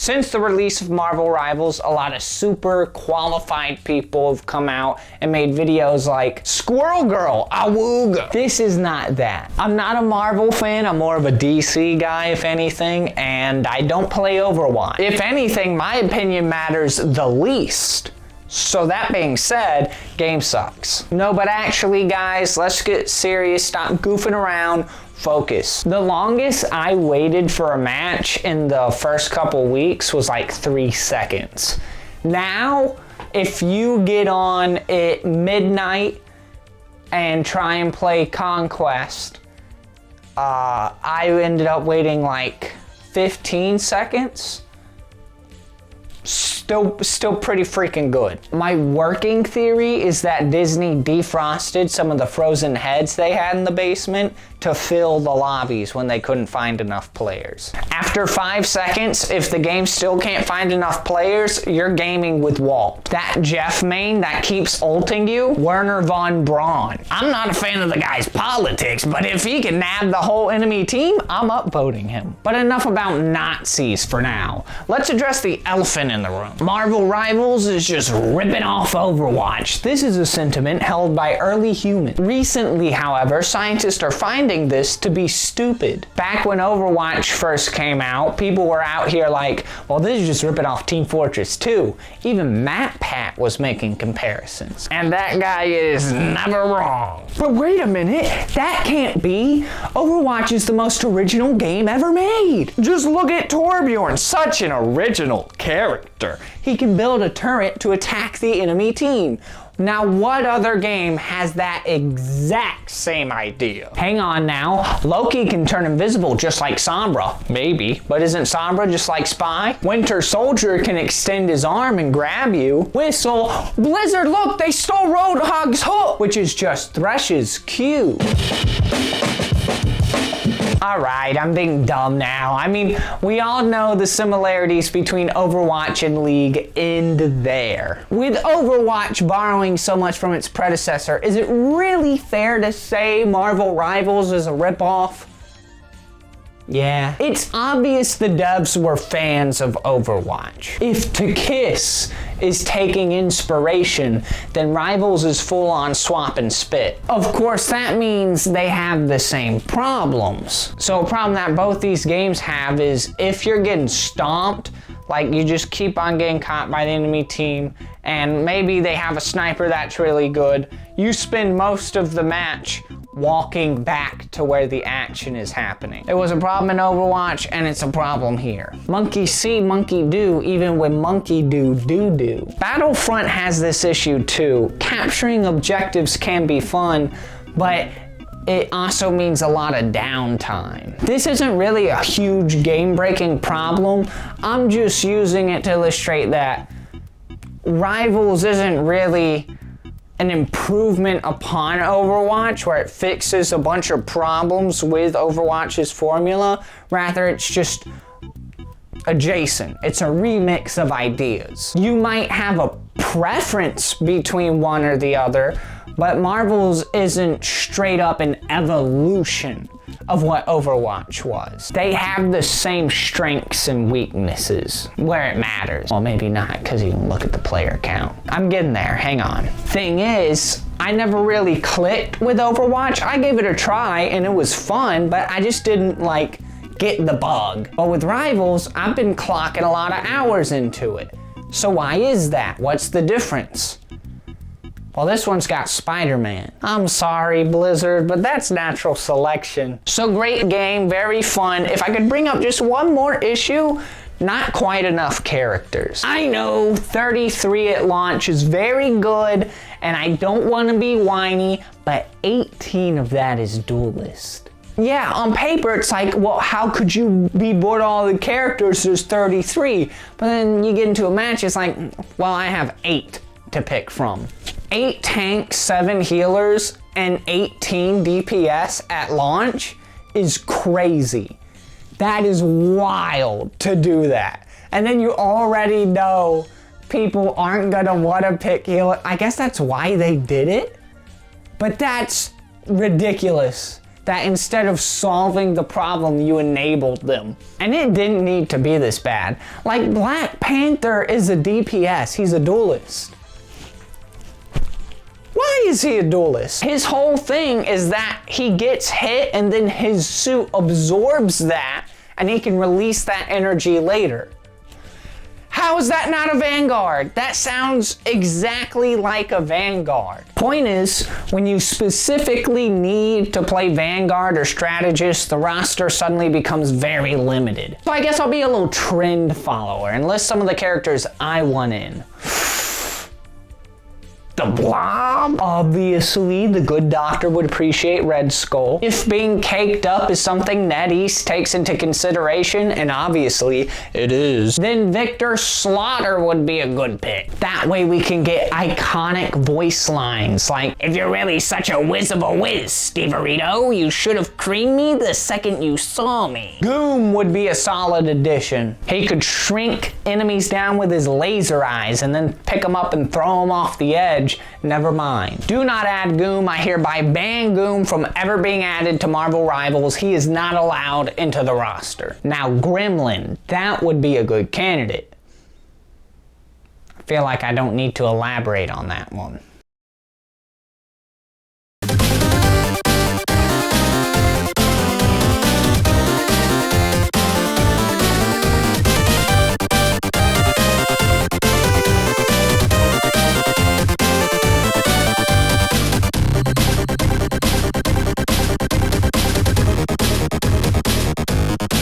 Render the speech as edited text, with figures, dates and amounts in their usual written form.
Since the release of Marvel Rivals, a lot of super qualified people have come out and made videos like, Squirrel Girl, awooga. This is not that. I'm not a Marvel fan, I'm more of a DC guy, if anything, and I don't play Overwatch. If anything, my opinion matters the least. So that being said, game sucks. No, but actually, guys, let's get serious, stop goofing around. Focus. The longest I waited for a match in the first couple weeks was like 3 seconds. Now, if you get on at midnight and try and play Conquest, I ended up waiting like 15 seconds. Still pretty freaking good. My working theory is that Disney defrosted some of the frozen heads they had in the basement to fill the lobbies when they couldn't find enough players. After 5 seconds, if the game still can't find enough players, you're gaming with Walt. That Jeff main that keeps ulting you, Werner von Braun. I'm not a fan of the guy's politics, but if he can nab the whole enemy team, I'm upvoting him. But enough about Nazis for now. Let's address the elephant in the room. Marvel Rivals is just ripping off Overwatch. This is a sentiment held by early humans. Recently, however, scientists are finding this to be stupid. Back when Overwatch first came out, people were out here like, well, this is just ripping off Team Fortress 2. Even MatPat was making comparisons. And that guy is never wrong. But wait a minute, that can't be. Overwatch is the most original game ever made. Just look at Torbjorn, such an original character. He can build a turret to attack the enemy team. Now, what other game has that exact same idea? Hang on now, Loki can turn invisible just like Sombra. Maybe, but isn't Sombra just like Spy? Winter Soldier can extend his arm and grab you. Whistle, Blizzard, look, they stole Roadhog's hook, which is just Thresh's Q. Alright, I'm being dumb now. I mean, we all know the similarities between Overwatch and League end there. With Overwatch borrowing so much from its predecessor, is it really fair to say Marvel Rivals is a ripoff? Yeah. It's obvious the devs were fans of Overwatch. If To Kiss is taking inspiration, then Rivals is full on swap and spit. Of course, that means they have the same problems. So a problem that both these games have is if you're getting stomped, like you just keep on getting caught by the enemy team, and maybe they have a sniper that's really good, you spend most of the match walking back to where the action is happening. It was a problem in Overwatch, and it's a problem here. Monkey see, monkey do, even when monkey do, do. Battlefront has this issue too. Capturing objectives can be fun, but it also means a lot of downtime. This isn't really a huge game-breaking problem. I'm just using it to illustrate that Rivals isn't really an improvement upon Overwatch where it fixes a bunch of problems with Overwatch's formula. Rather, it's just adjacent. It's a remix of ideas. You might have a preference between one or the other, but Marvel's isn't straight up an evolution of what Overwatch was. They have the same strengths and weaknesses where it matters. Well, maybe not, because you can look at the player count. I'm getting there, hang on. Thing is, I never really clicked with Overwatch. I gave it a try and it was fun, but I just didn't like get the bug. But with Rivals, I've been clocking a lot of hours into it. So why is that? What's the difference? Well, this one's got Spider-Man. I'm sorry, Blizzard, but that's natural selection. So great game, very fun. If I could bring up just one more issue, not quite enough characters. I know 33 at launch is very good, and I don't want to be whiny, but 18 of that is Duelist. Yeah, on paper it's like, well, how could you be bored of all the characters? There's 33. But then you get into a match, it's like, well, I have 8 to pick from. 8 tanks, 7 healers, and 18 DPS at launch is crazy. That is wild to do that. And then you already know people aren't gonna wanna pick healer. I guess that's why they did it, but that's ridiculous that instead of solving the problem, you enabled them. And it didn't need to be this bad. Like, Black Panther is a DPS. He's a duelist. Why is he a duelist? His whole thing is that he gets hit and then his suit absorbs that and he can release that energy later. How is that not a Vanguard? That sounds exactly like a Vanguard. Point is, when you specifically need to play Vanguard or Strategist, the roster suddenly becomes very limited. So I guess I'll be a little trend follower and list some of the characters I want in. The Blob. Obviously, the good doctor would appreciate Red Skull. If being caked up is something NetEase takes into consideration, and obviously it is, then Victor Slaughter would be a good pick. That way we can get iconic voice lines like, "If you're really such a whiz of a whiz, Steverito, you should have creamed me the second you saw me." Goom would be a solid addition. He could shrink enemies down with his laser eyes and then pick them up and throw them off the edge. Never mind. Do not add Goom. I hereby ban Goom from ever being added to Marvel Rivals. He is not allowed into the roster. Now, Gremlin. That would be a good candidate. I feel like I don't need to elaborate on that one.